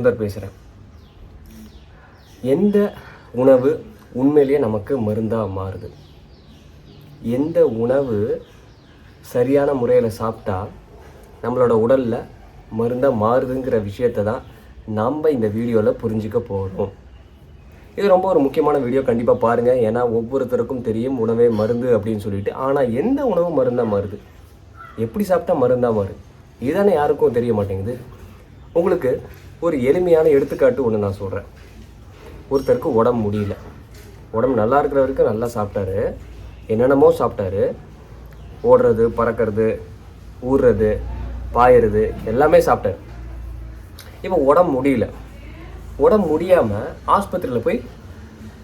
சுந்தர் பேசுகிறேன். எந்த உணவு உண்மையிலேயே நமக்கு மருந்தாக மாறுது? எந்த உணவு சரியான முறையில் சாப்பிட்டா நம்மளோட உடலில் மருந்தாக மாறுதுங்கிற விஷயத்தை தான் நம்ம இந்த வீடியோவில் புரிஞ்சிக்க போகிறோம். இது ரொம்ப ஒரு முக்கியமான வீடியோ, கண்டிப்பாக பாருங்கள். ஏன்னா ஒவ்வொருத்தருக்கும் தெரியும் உணவே மருந்து அப்படின்னு சொல்லிட்டு. ஆனால் எந்த உணவு மருந்தாக மாறுது, எப்படி சாப்பிட்டா மருந்தாக மாறுது, இதுதானே யாருக்கும் தெரிய மாட்டேங்குது. உங்களுக்கு ஒரு எளிமையான எடுத்துக்காட்டு ஒன்று நான் சொல்கிறேன். ஒருத்தருக்கு உடம்பு முடியல, உடம்பு நல்லா இருக்கிற வரைக்கும் நல்லா சாப்பிட்டாரு, என்னென்னமோ சாப்பிட்டாரு, ஓடுறது, பறக்கிறது, ஊறுறது, பாயிறது எல்லாமே சாப்பிட்டாரு. இப்போ உடம்பு முடியல, உடம்பு முடியாமல் ஆஸ்பத்திரியில் போய்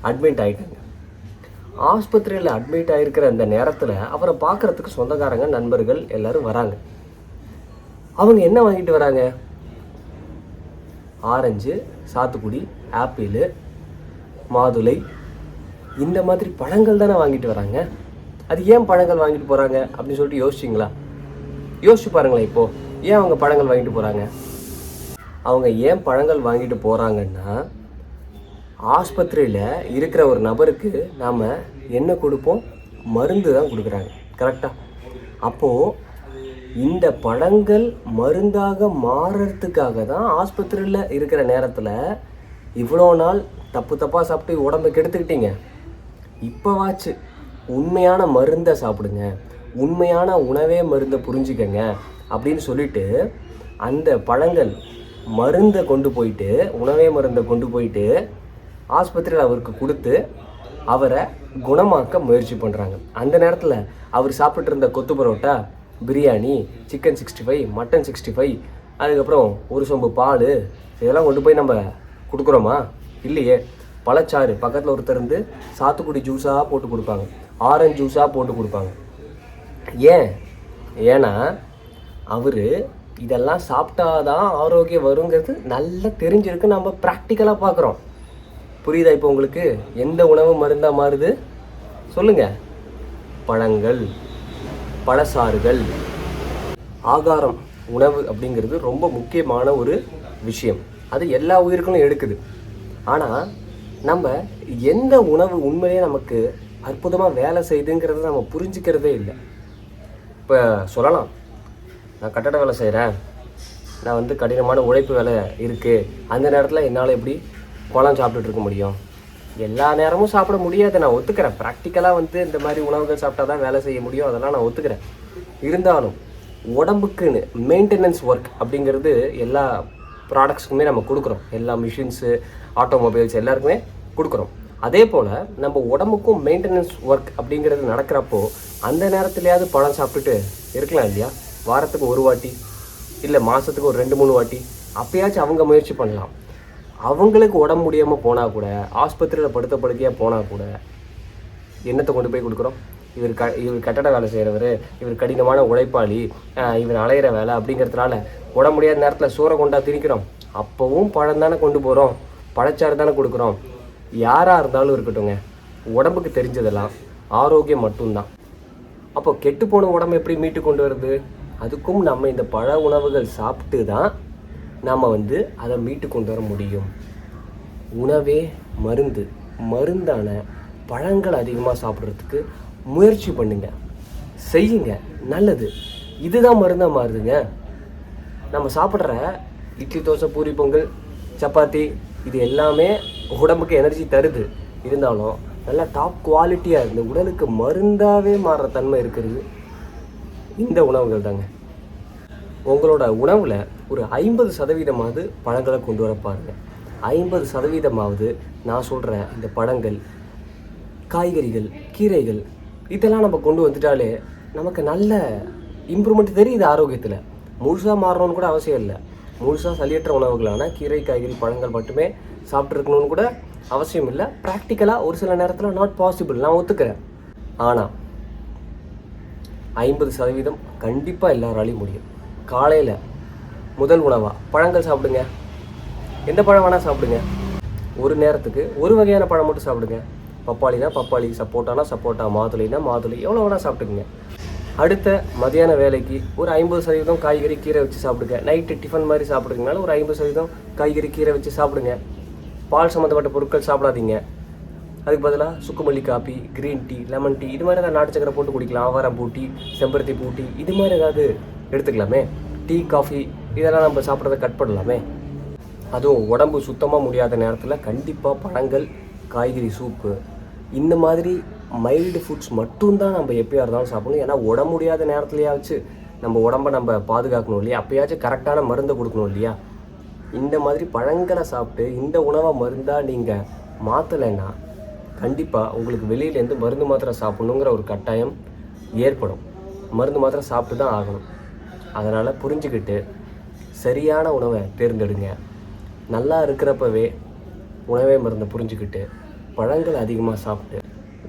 அட்மிட் ஆகிட்டாங்க. ஆஸ்பத்திரியில் அட்மிட் ஆகிருக்கிற அந்த நேரத்தில் அவரை பார்க்குறதுக்கு சொந்தக்காரங்க, நண்பர்கள் எல்லோரும் வராங்க. அவங்க என்ன வாங்கிட்டு வராங்க? ஆரஞ்சு, சாத்துக்குடி, ஆப்பிள், மாதுளை, இந்த மாதிரி பழங்கள் தானே வாங்கிட்டு வராங்க. அது ஏன் பழங்கள் வாங்கிட்டு போகிறாங்க அப்படின்னு சொல்லிட்டு யோசிச்சிங்களா? யோசிச்சு பாருங்களேன். இப்போது ஏன் அவங்க பழங்கள் வாங்கிட்டு போகிறாங்க? அவங்க ஏன் பழங்கள் வாங்கிட்டு போகிறாங்கன்னா, ஆஸ்பத்திரியில் இருக்கிற ஒரு நபருக்கு நாம் என்ன கொடுப்போம்? மருந்து தான் கொடுக்குறாங்க. கரெக்டாக? அப்போது இந்த பழங்கள் மருந்தாக மாறுறதுக்காக தான் ஆஸ்பத்திரியில் இருக்கிற நேரத்தில் இவ்வளோ நாள் தப்பாக சாப்பிட்டு உடம்பை கெடுத்துக்கிட்டீங்க. இப்போவாச்சு உண்மையான மருந்தை சாப்பிடுங்க, உண்மையான உணவே மருந்தை புரிஞ்சுக்கங்க அப்படின்னு சொல்லிட்டு அந்த பழங்கள் மருந்தை கொண்டு போயிட்டு, உணவே மருந்தை கொண்டு போயிட்டு ஆஸ்பத்திரியில் அவருக்கு கொடுத்து அவரை குணமாக்க முயற்சி பண்ணுறாங்க. அந்த நேரத்தில் அவர் சாப்பிட்டு இருந்த கொத்து பரோட்டா, பிரியாணி, சிக்கன் 65, மட்டன் 65, அதுக்கப்புறம் ஒரு சொம்பு பால், இதெல்லாம் கொண்டு போய் நம்ம கொடுக்குறோமா? இல்லையே. பழச்சாறு பக்கத்தில் ஒருத்தர் இருந்து சாத்துக்குடி ஜூஸாக போட்டு கொடுப்பாங்க, ஆரஞ்சு ஜூஸாக போட்டு கொடுப்பாங்க. ஏன்னா அவர் இதெல்லாம் சாப்பிட்டாதான் ஆரோக்கியம் வருங்கிறது நல்லா தெரிஞ்சிருக்கு. நம்ம ப்ராக்டிக்கலாக பார்க்குறோம். புரியுதா இப்போ உங்களுக்கு? எந்த உணவு மருந்தாக மாறுது சொல்லுங்கள்? பழங்கள், பழச்சாறுகள். ஆகாரம், உணவு அப்படிங்கிறது ரொம்ப முக்கியமான ஒரு விஷயம். அது எல்லா உயிருக்களும் எடுக்குது. ஆனால் நம்ம எந்த உணவு உண்மையிலே நமக்கு அற்புதமாக வேலை செய்யுதுங்கிறத நம்ம புரிஞ்சுக்கிறதே இல்லை. இப்போ சொல்லலாம், நான் கட்டட வேலை செய்கிறேன், நான் கடினமான உழைப்பு வேலை இருக்குது, அந்த நேரத்தில் என்னால் எப்படி பழம் சாப்பிட்டுட்டு இருக்க முடியும்? எல்லா நேரமும் சாப்பிட முடியாது, நான் ஒத்துக்கிறேன். ப்ராக்டிக்கலாக இந்த மாதிரி உணவுகள் சாப்பிட்டா தான் வேலை செய்ய முடியும், அதெல்லாம் நான் ஒத்துக்கிறேன். இருந்தாலும் உடம்புக்குன்னு மெயின்டெனன்ஸ் ஒர்க் அப்படிங்கிறது எல்லா ப்ராடக்ட்ஸுக்குமே நம்ம கொடுக்குறோம். எல்லா மிஷின்ஸு, ஆட்டோமொபைல்ஸ் எல்லாருக்குமே கொடுக்குறோம். அதே போல் நம்ம உடம்புக்கும் மெயின்டெனன்ஸ் ஒர்க் அப்படிங்கிறது நடக்கிறப்போ அந்த நேரத்துலையாவது பழம் சாப்பிட்டுட்டு இருக்கலாம் இல்லையா? வாரத்துக்கு ஒரு வாட்டி, இல்லை மாதத்துக்கு ஒரு 2-3 வாட்டி, அப்போயாச்சும் அவங்க முயற்சி பண்ணலாம். அவங்களுக்கு உடம்பு முடியாமல் போனால் கூட, ஆஸ்பத்திரியில் படுத்த படுக்கையாக போனால் கூட, என்னத்தை கொண்டு போய் கொடுக்குறோம்? இவர் கட்டட வேலை செய்கிறவர், இவர் கடினமான உழைப்பாளி, இவர் அலையிற வேலை அப்படிங்கிறதுனால உடம்பு முடியாத நேரத்தில் சோறை கொண்டா திணிக்கிறோம். அப்போவும் பழம் தானே கொண்டு போகிறோம், பழச்சாறு தானே கொடுக்குறோம். யாராக இருந்தாலும் இருக்கட்டுங்க, உடம்புக்கு தெரிஞ்சதெல்லாம் ஆரோக்கியம் மட்டும்தான். அப்போ கெட்டுப்போன உடம்பு எப்படி மீட்டு கொண்டு வருது? அதுக்கும் நம்ம இந்த பழ உணவுகள் சாப்பிட்டு தான் நாம் அதை மீட்டு கொண்டு வர முடியும். உணவே மருந்து, மருந்தான பழங்கள் அதிகமாக சாப்பிட்றதுக்கு முயற்சி பண்ணுங்க, செய்யுங்க, நல்லது. இதுதான் மருந்தாக மாறுதுங்க. நம்ம சாப்பிட்ற இட்லி, தோசை, பூரி, பொங்கல், சப்பாத்தி, இது எல்லாமே உடம்புக்கு எனர்ஜி தருது. இருந்தாலும் நல்லா டாப் குவாலிட்டியாக இருந்து உடலுக்கு மருந்தாகவே மாறுற தன்மை இருக்கிறது இந்த உணவுகள் தாங்க. உங்களோட உணவில் ஒரு 50% பழங்களை கொண்டு வர பாருங்கள். 50% நான் சொல்கிற இந்த பழங்கள், காய்கறிகள், கீரைகள், இதெல்லாம் நம்ம கொண்டு வந்துட்டாலே நமக்கு நல்ல இம்ப்ரூவ்மெண்ட் தெரியுது ஆரோக்கியத்தில். முழுசாக மாறணும்னு கூட அவசியம் இல்லை. முழுசாக சளியற்ற உணவுகளான கீரை, காய்கறி, பழங்கள் மட்டுமே சாப்பிட்ருக்கணும்னு கூட அவசியம் இல்லை. ப்ராக்டிக்கலாக ஒரு சில நேரத்தில் நாட் பாசிபிள், நான் ஒத்துக்கிறேன். ஆனால் 50% கண்டிப்பாக எல்லாராலையும் முடியும். காலையில் முதல் உணவாக பழங்கள் சாப்பிடுங்க. எந்த பழம் வேணால் சாப்பிடுங்க. ஒரு நேரத்துக்கு ஒரு வகையான பழம் மட்டும் சாப்பிடுங்க. பப்பாளினா பப்பாளி, சப்போட்டானா சப்போட்டா, மாதுளைனா மாதுளை, எவ்வளோ வேணால் சாப்பிட்டுக்குங்க. அடுத்த மதியான வேலைக்கு ஒரு 50% காய்கறி கீரை வச்சு சாப்பிடுங்க. நைட்டு டிஃபன் மாதிரி சாப்பிட்றதுனால ஒரு 50% காய்கறி கீரை வச்சு சாப்பிடுங்க. பால் சம்மந்தப்பட்ட பொருட்கள் சாப்பிடாதீங்க. அதுக்கு பதிலாக சுக்குமல்லி coffee, green tea, lemon tea இது மாதிரி ஏதாவது நாட்டு சக்கரை போட்டு குடிக்கலாம். ஆவாரம் டீ, செம்பருத்தி டீ இது மாதிரி ஏதாவது எடுத்துக்கலாமே. டீ, காஃபி இதெல்லாம் நம்ம சாப்பிட்றத கட் பண்ணலாமே. அதுவும் உடம்பு சுத்தமாக முடியாத நேரத்தில் கண்டிப்பாக பழங்கள், காய்கறி சூப்பு இந்த மாதிரி மைல்டு ஃபுட்ஸ் மட்டும்தான் நம்ம எப்போயா இருந்தாலும் சாப்பிடணும். ஏன்னா உடம்பு முடியாத நேரத்துலையாச்சு நம்ம உடம்பை நம்ம பாதுகாக்கணும் இல்லையா, அப்போயாச்சும் கரெக்டான மருந்தை கொடுக்கணும் இல்லையா. இந்த மாதிரி பழங்களை சாப்பிட்டு இந்த உணவை மருந்தாக நீங்கள் மாற்றலைன்னா கண்டிப்பாக உங்களுக்கு வெளியிலேருந்து மருந்து மாத்திரை சாப்பிட்ணுங்கிற ஒரு கட்டாயம் ஏற்படும். மருந்து மாத்திரை சாப்பிட்டு தான் ஆகணும். அதனால் புரிஞ்சுக்கிட்டு சரியான உணவை தேர்ந்தெடுங்க. நல்லா இருக்கிறப்பவே உணவே மருந்தை புரிஞ்சுக்கிட்டு பழங்கள் அதிகமாக சாப்பிட்டு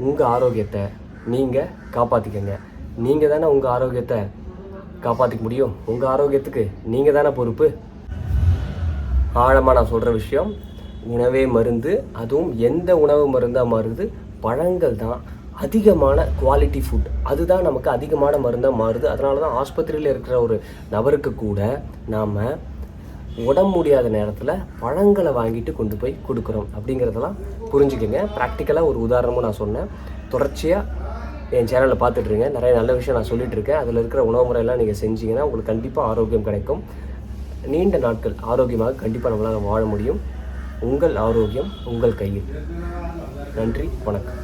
உங்கள் ஆரோக்கியத்தை நீங்கள் காப்பாற்றிக்கங்க. நீங்கள் தானே உங்கள் ஆரோக்கியத்தை காப்பாற்றிக்க முடியும். உங்கள் ஆரோக்கியத்துக்கு நீங்கள் தானே பொறுப்பு. ஆழமாக நான் சொல்கிற விஷயம், உணவே மருந்து. அதுவும் எந்த உணவு மருந்தாக மாறுது, பழங்கள் தான் அதிகமான குவாலிட்டி ஃபுட். அதுதான் நமக்கு அதிகமான மருந்தாக மாறுது. அதனால தான் ஆஸ்பத்திரியில் இருக்கிற ஒரு நபருக்கு கூட நாம் உடம்பு முடியாத நேரத்தில் பழங்களை வாங்கிட்டு கொண்டு போய் கொடுக்குறோம் அப்படிங்கிறதெல்லாம் புரிஞ்சுக்கங்க. ப்ராக்டிக்கலாக ஒரு உதாரணமும் நான் சொன்னேன். தொடர்ச்சியாக என் சேனலில் பார்த்துட்ருங்க. நிறைய நல்ல விஷயம் நான் சொல்லிகிட்டு இருக்கேன். அதில் இருக்கிற உணவு முறையெல்லாம் நீங்கள் செஞ்சீங்கன்னா உங்களுக்கு கண்டிப்பாக ஆரோக்கியம் கிடைக்கும். நீண்ட நாட்கள் ஆரோக்கியமாக கண்டிப்பாக நம்மளால் வாழ முடியும். உங்கள் ஆரோக்கியம் உங்கள் கையில். நன்றி, வணக்கம்.